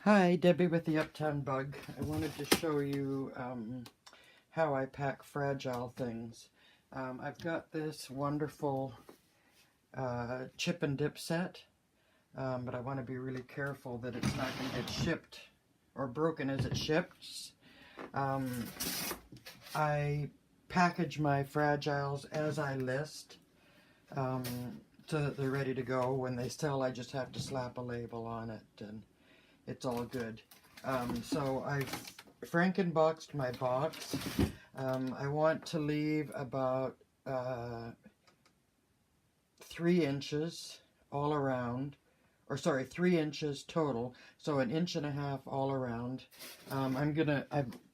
Hi, Debbie with the Uptown Bug. I wanted to show you how I pack fragile things. I've got this wonderful chip and dip set, but I want to be really careful that it's not going to get shipped or broken as it ships. I package my fragiles as I list so that they're ready to go. When they sell, I just have to slap a label on it and it's all good. So I've Frankenboxed my box. I want to leave about 3 inches all around, or sorry, 3 inches total, so 1.5 inches all around. I've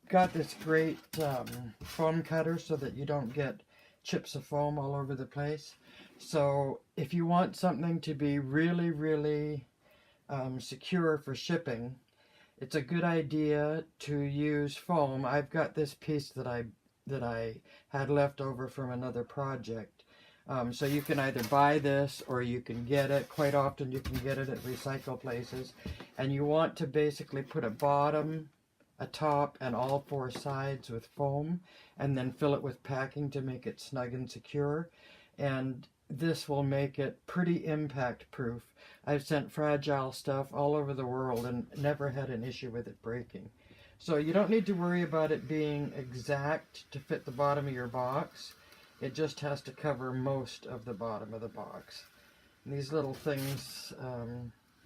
got this great foam cutter so that you don't get chips of foam all over the place. So if you want something to be really secure for shipping, it's a good idea to use foam. I've got this piece that I had left over from another project. So you can either buy this or you can get it. Quite often you can get it at recycle places. And you want to basically put a bottom, a top, and all 4 sides with foam, and then fill it with packing to make it snug and secure. And this will make it pretty impact proof. I've sent fragile stuff all over the world and never had an issue with it breaking. So you don't need to worry about it being exact to fit the bottom of your box. It just has to cover most of the bottom of the box. And these little things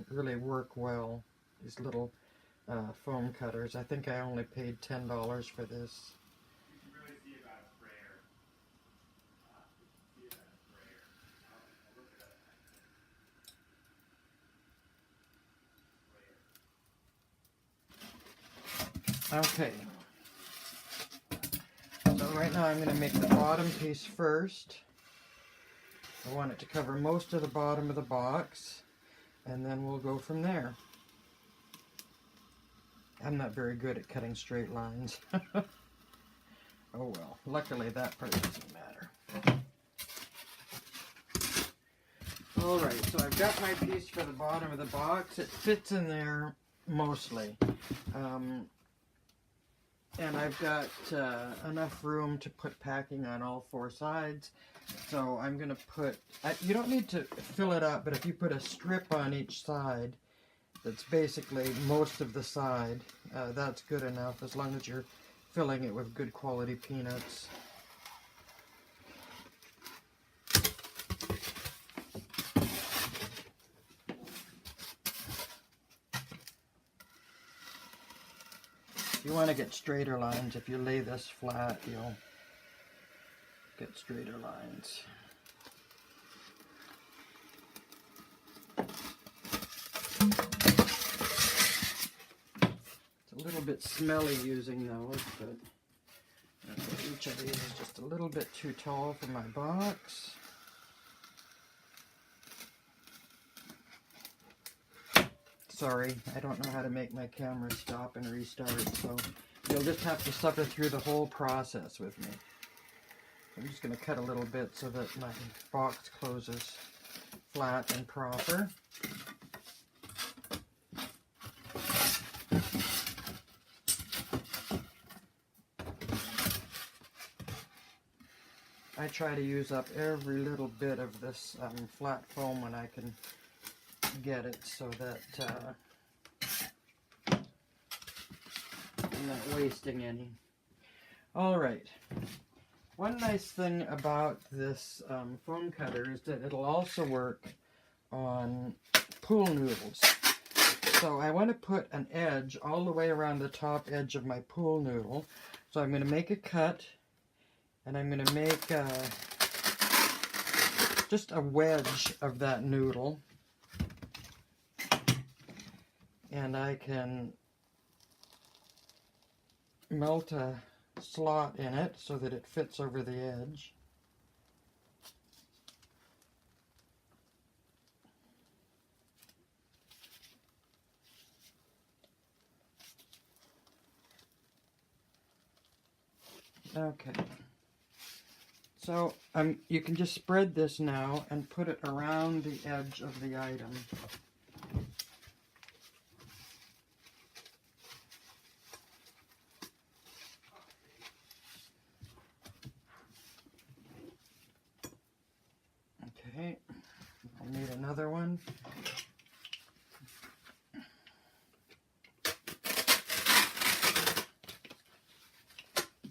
really work well. These little foam cutters. I think I only paid $10 for this. Okay, so right now I'm going to make the bottom piece first. I want it to cover most of the bottom of the box, and then we'll go from there. I'm not very good at cutting straight lines. Oh well, luckily that part doesn't matter. Alright, so I've got my piece for the bottom of the box. It fits in there mostly. And I've got enough room to put packing on all 4 sides. So I'm going to put, you don't need to fill it up, but if you put a strip on each side, that's basically most of the side, that's good enough as long as you're filling it with good quality peanuts. You want to get straighter lines. If you lay this flat, you'll get straighter lines. It's a little bit smelly using those, but each of these is just a little bit too tall for my box. Sorry, I don't know how to make my camera stop and restart, so you'll just have to suffer through the whole process with me. I'm just going to cut a little bit so that my box closes flat and proper. I try to use up every little bit of this flat foam when I can get it, so that I'm not wasting any. Alright, one nice thing about this foam cutter is that it'll also work on pool noodles. So I want to put an edge all the way around the top edge of my pool noodle. So I'm going to make a cut, and I'm going to make just a wedge of that noodle. And I can melt a slot in it so that it fits over the edge. Okay. So you can just spread this now and put it around the edge of the item.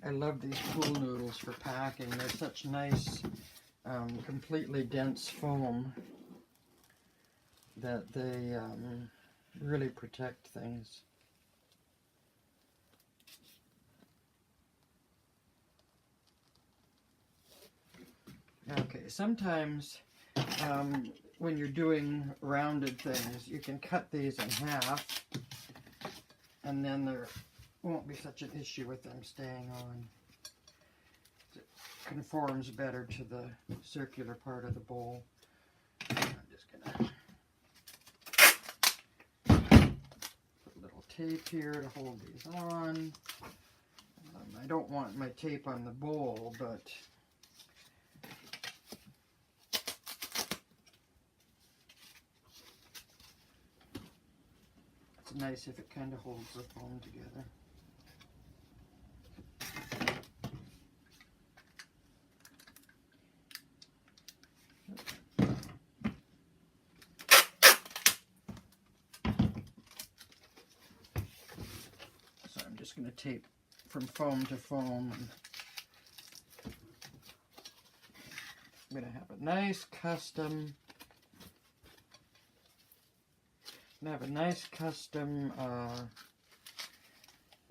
I love these pool noodles for packing. They're such nice, completely dense foam that they really protect things. Okay, sometimes when you're doing rounded things, you can cut these in half, and then there won't be such an issue with them staying on. It conforms better to the circular part of the bowl. I'm just gonna put a little tape here to hold these on. I don't want my tape on the bowl, but it's nice if it kind of holds the foam together. So I'm just going to tape from foam to foam. And I'm going to have a nice custom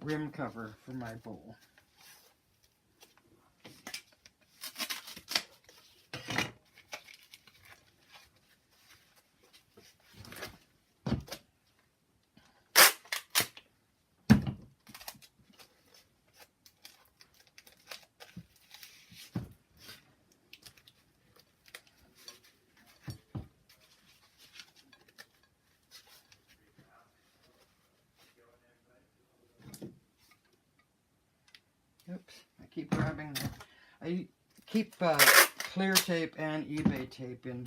rim cover for my bowl. Oops, I keep grabbing that. I keep clear tape and eBay tape in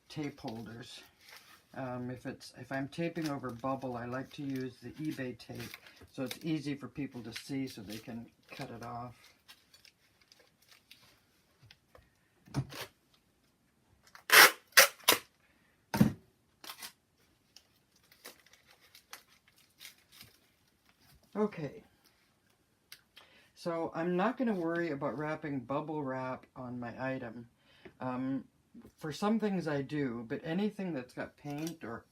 tape holders. If I'm taping over bubble, I like to use the eBay tape so it's easy for people to see so they can cut it off. Okay. So I'm not going to worry about wrapping bubble wrap on my item. For some things I do, but anything that's got paint or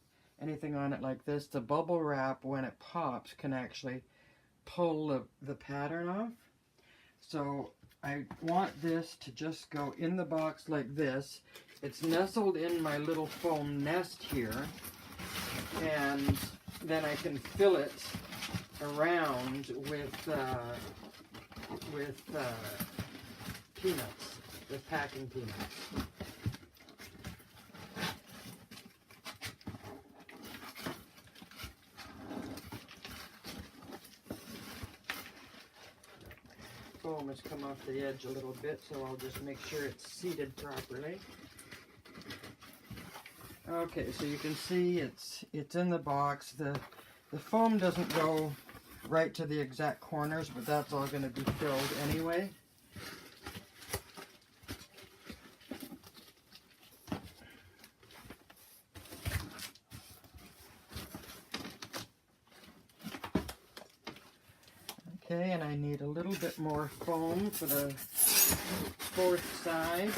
anything on it like this, the bubble wrap, when it pops, can actually pull the pattern off. So I want this to just go in the box like this. It's nestled in my little foam nest here, and then I can fill it around with peanuts, with packing peanuts. Foam has come off the edge a little bit, so I'll just make sure it's seated properly. Okay, so you can see it's in the box. The foam doesn't go right to the exact corners, but that's all going to be filled anyway. Okay, and I need a little bit more foam for the fourth side.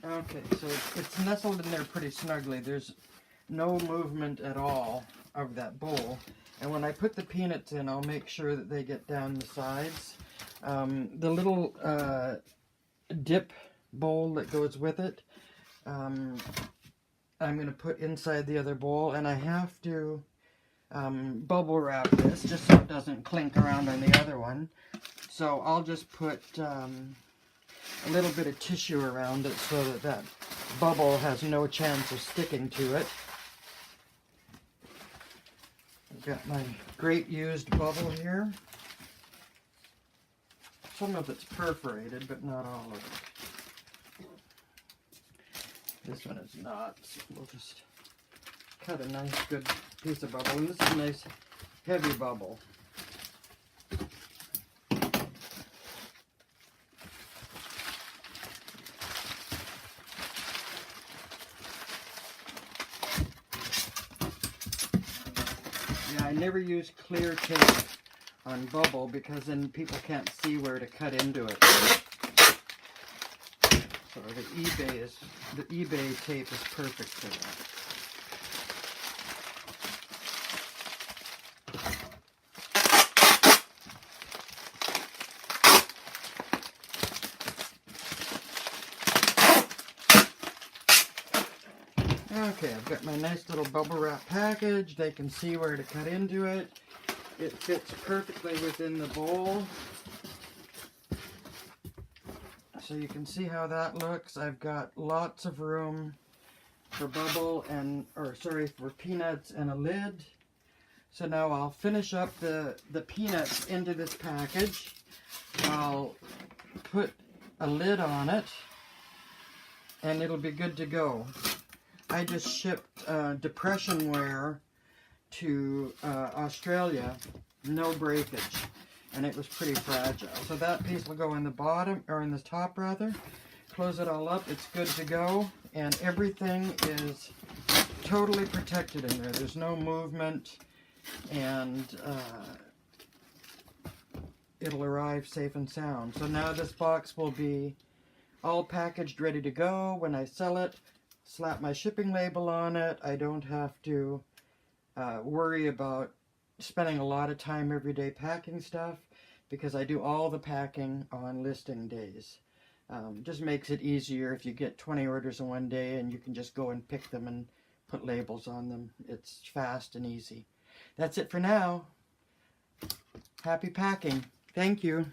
Okay, so it's nestled in there pretty snugly. There's no movement at all of that bowl. And when I put the peanuts in, I'll make sure that they get down the sides. The little dip bowl that goes with it, I'm going to put inside the other bowl, and I have to bubble wrap this just so it doesn't clink around on the other one. So I'll just put a little bit of tissue around it so that that bubble has no chance of sticking to it. I've got my great used bubble here. Some of it's perforated, but not all of it. This one is not, so we'll just cut a nice good piece of bubble. And this is a nice heavy bubble. I never use clear tape on bubble because then people can't see where to cut into it. So the eBay tape is perfect for that. Okay, I've got my nice little bubble wrap package. They can see where to cut into it. It fits perfectly within the bowl. So you can see how that looks. I've got lots of room for bubble and, for peanuts and a lid. So now I'll finish up the peanuts into this package. I'll put a lid on it and it'll be good to go. I just shipped depression ware to Australia, no breakage, and it was pretty fragile. So that piece will go in the bottom, or in the top rather. Close it all up, it's good to go, and everything is totally protected in there. There's no movement, and it'll arrive safe and sound. So now this box will be all packaged, ready to go. When I sell it, slap my shipping label on it. I don't have to worry about spending a lot of time every day packing stuff because I do all the packing on listing days. Just makes it easier if you get 20 orders in one day and you can just go and pick them and put labels on them. It's fast and easy. That's it for now. Happy packing. Thank you.